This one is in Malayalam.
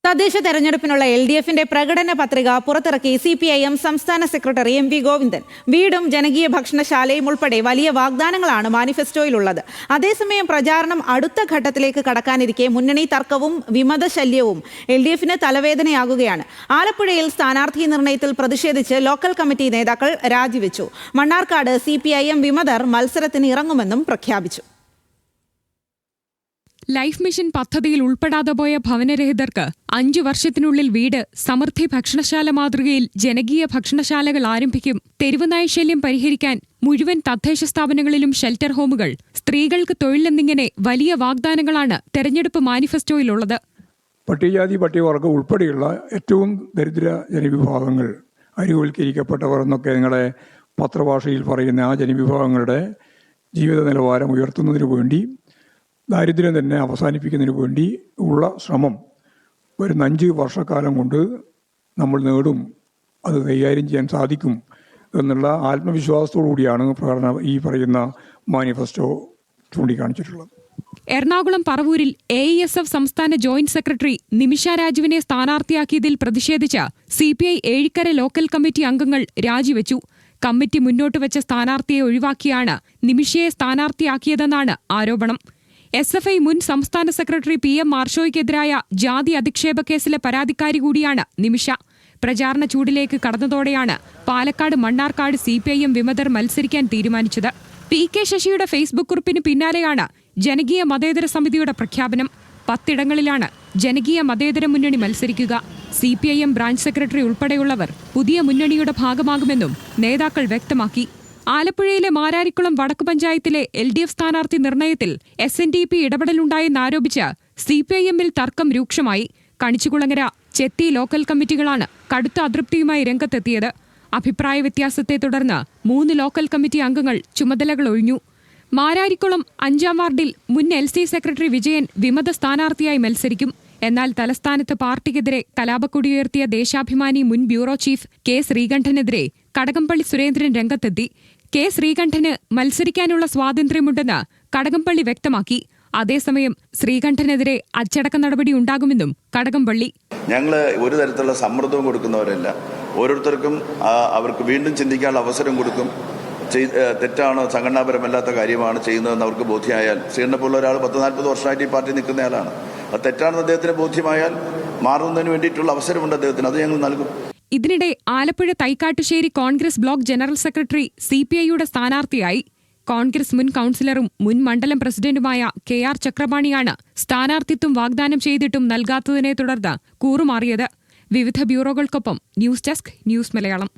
തദ്ദേശ തെരഞ്ഞെടുപ്പിനുള്ള LDFന്റെ പ്രകടന പത്രിക പുറത്തിറക്കി CPIM സംസ്ഥാന സെക്രട്ടറി MP ഗോവിന്ദൻ. വീടും ജനകീയ ഭക്ഷണശാലയും ഉൾപ്പെടെ വലിയ വാഗ്ദാനങ്ങളാണ് മാനിഫെസ്റ്റോയിലുള്ളത്. അതേസമയം പ്രചാരണം അടുത്ത ഘട്ടത്തിലേക്ക് കടക്കാനിരിക്കെ മുന്നണി തർക്കവും വിമതശല്യവും LDFന് തലവേദനയാകുകയാണ്. ആലപ്പുഴയിൽ സ്ഥാനാർത്ഥി നിർണയത്തിൽ പ്രതിഷേധിച്ച് ലോക്കൽ കമ്മിറ്റി നേതാക്കൾ രാജിവെച്ചു. മണ്ണാർക്കാട് CPIM വിമതർ മത്സരത്തിന് ഇറങ്ങുമെന്നും പ്രഖ്യാപിച്ചു. ലൈഫ് മിഷൻ പദ്ധതിയിൽ ഉൾപ്പെടാതെ പോയ ഭവനരഹിതർക്ക് 5 വർഷത്തിനുള്ളിൽ വീട്, സമൃദ്ധി ഭക്ഷണശാല മാതൃകയിൽ ജനകീയ ഭക്ഷണശാലകൾ ആരംഭിക്കും. തെരുവുനായ ശല്യം പരിഹരിക്കാൻ മുഴുവൻ തദ്ദേശ സ്ഥാപനങ്ങളിലും ഷെൽട്ടർ ഹോമുകൾ, സ്ത്രീകൾക്ക് തൊഴിലെന്നിങ്ങനെ വലിയ വാഗ്ദാനങ്ങളാണ് തെരഞ്ഞെടുപ്പ് മാനിഫെസ്റ്റോയിലുള്ളത്. പട്ടികജാതി പട്ടികവർഗം ഉൾപ്പെടെയുള്ള ഏറ്റവും ദരിദ്ര ജനവിഭാഗങ്ങൾ, അരിവൽക്കരിക്കപ്പെട്ടവർ എന്നൊക്കെ നിങ്ങളുടെ പത്രഭാഷയിൽ പറയുന്ന ആ ജനവിഭാഗങ്ങളുടെ ജീവിത നിലവാരം ഉയർത്തുന്നതിനു വേണ്ടി, ദാരിദ്ര്യം തന്നെ അവസാനിപ്പിക്കുന്നതിന് വേണ്ടി ഉള്ള ശ്രമം വരുന്ന 5 വർഷക്കാലം കൊണ്ട് നമ്മൾ നേടും, അത് കൈകാര്യം ചെയ്യാൻ സാധിക്കും എന്നുള്ള ആത്മവിശ്വാസത്തോടു കൂടിയാണ് ഈ പറയുന്ന മാനിഫെസ്റ്റോ ചൂണ്ടിക്കാണിച്ചിട്ടുള്ളത്. എറണാകുളം പറവൂരിൽ AISF സംസ്ഥാന ജോയിന്റ് സെക്രട്ടറി നിമിഷ രാജുവിനെ സ്ഥാനാർത്ഥിയാക്കിയതിൽ പ്രതിഷേധിച്ച CPI ഏഴിക്കര ലോക്കൽ കമ്മിറ്റി അംഗങ്ങൾ രാജിവെച്ചു. കമ്മിറ്റി മുന്നോട്ട് വെച്ച സ്ഥാനാർത്ഥിയെ ഒഴിവാക്കിയാണ് നിമിഷയെ സ്ഥാനാർത്ഥിയാക്കിയതെന്നാണ് ആരോപണം. SFI മുൻ സംസ്ഥാന സെക്രട്ടറി PM മാർഷോയ്ക്കെതിരായ ജാതി അധിക്ഷേപ കേസിലെ പരാതിക്കാരി കൂടിയാണ് നിമിഷ. പ്രചാരണ ചൂടിലേക്ക് കടന്നതോടെയാണ് പാലക്കാട് മണ്ണാർക്കാട് CPIM വിമതർ മത്സരിക്കാൻ തീരുമാനിച്ചത്. PK ശശിയുടെ ഫേസ്ബുക്ക് കുറിപ്പിന് പിന്നാലെയാണ് ജനകീയ മതേതര സമിതിയുടെ പ്രഖ്യാപനം. 10 ഇടങ്ങളിലാണ് ജനകീയ മതേതര മുന്നണി മത്സരിക്കുക. CPIM ബ്രാഞ്ച് സെക്രട്ടറി ഉൾപ്പെടെയുള്ളവർ പുതിയ മുന്നണിയുടെ ഭാഗമാകുമെന്നും നേതാക്കൾ വ്യക്തമാക്കി. ആലപ്പുഴയിലെ മാരാരിക്കുളം വടക്ക് പഞ്ചായത്തിലെ LDF സ്ഥാനാർത്ഥി നിർണയത്തിൽ SNDP ഇടപെടലുണ്ടായെന്നാരോപിച്ച് CPIMൽ തർക്കം രൂക്ഷമായി. കണിച്ചുകുളങ്ങര, ചെത്തി ലോക്കൽ കമ്മിറ്റികളാണ് കടുത്ത അതൃപ്തിയുമായി രംഗത്തെത്തിയത്. അഭിപ്രായ വ്യത്യാസത്തെ തുടർന്ന് 3 ലോക്കൽ കമ്മിറ്റി അംഗങ്ങൾ ചുമതലകൾ ഒഴിഞ്ഞു. മാരാരിക്കുളം 5-ാം വാർഡിൽ മുൻ LC സെക്രട്ടറി വിജയൻ വിമത സ്ഥാനാർത്ഥിയായി മത്സരിക്കും. എന്നാൽ തലസ്ഥാനത്ത് പാർട്ടിക്കെതിരെ കലാപക്കൊടിയുയർത്തിയ ദേശാഭിമാനി മുൻ ബ്യൂറോ ചീഫ് K ശ്രീകണ്ഠനെതിരെ കടകംപള്ളി സുരേന്ദ്രൻ രംഗത്തെത്തി. K ശ്രീകണ്ഠന് മത്സരിക്കാനുള്ള സ്വാതന്ത്ര്യമുണ്ടെന്ന് കടകംപള്ളി വ്യക്തമാക്കി. അതേസമയം ശ്രീകണ്ഠനെതിരെ അച്ചടക്ക നടപടി ഉണ്ടാകുമെന്നും കടകംപള്ളി. ഞങ്ങൾ ഒരു തരത്തിലുള്ള സമ്മർദ്ദവും കൊടുക്കുന്നവരല്ല. ഓരോരുത്തർക്കും അവർക്ക് വീണ്ടും ചിന്തിക്കാനുള്ള അവസരം കൊടുക്കും. തെറ്റാണ്, സംഘടനാപരമല്ലാത്ത കാര്യമാണ് ചെയ്യുന്നതെന്ന് അവർക്ക് ബോധ്യമായാൽ, ശ്രീകണ്ഠനെ പോലുള്ള ഒരാൾ 10-40 വർഷമായിട്ട് ഈ പാർട്ടി നിൽക്കുന്നയാളാണ്, അത് തെറ്റാണെന്ന് അദ്ദേഹത്തിന് ബോധ്യമായാൽ മാറുന്നതിന് വേണ്ടിയിട്ടുള്ള അവസരമുണ്ട് അദ്ദേഹത്തിന്, അത് ഞങ്ങൾ നൽകും. ഇതിനിടെ Alappuzha Thycattussery Congress block general secretary CPIയുടെ സ്ഥാനാർത്ഥിയായി. കോൺഗ്രസ് മുൻ കൌൺസിലറും മുൻ മണ്ഡലം പ്രസിഡന്റുമായ KR ചക്രപാണിയാണ് സ്ഥാനാർത്ഥിത്വം വാഗ്ദാനം ചെയ്തിട്ടും നൽകാത്തതിനെ തുടർന്ന് കൂറുമാറിയത്. വിവിധ ബ്യൂറോകൾക്കൊപ്പം ന്യൂസ് ഡെസ്ക്, ന്യൂസ് മലയാളം.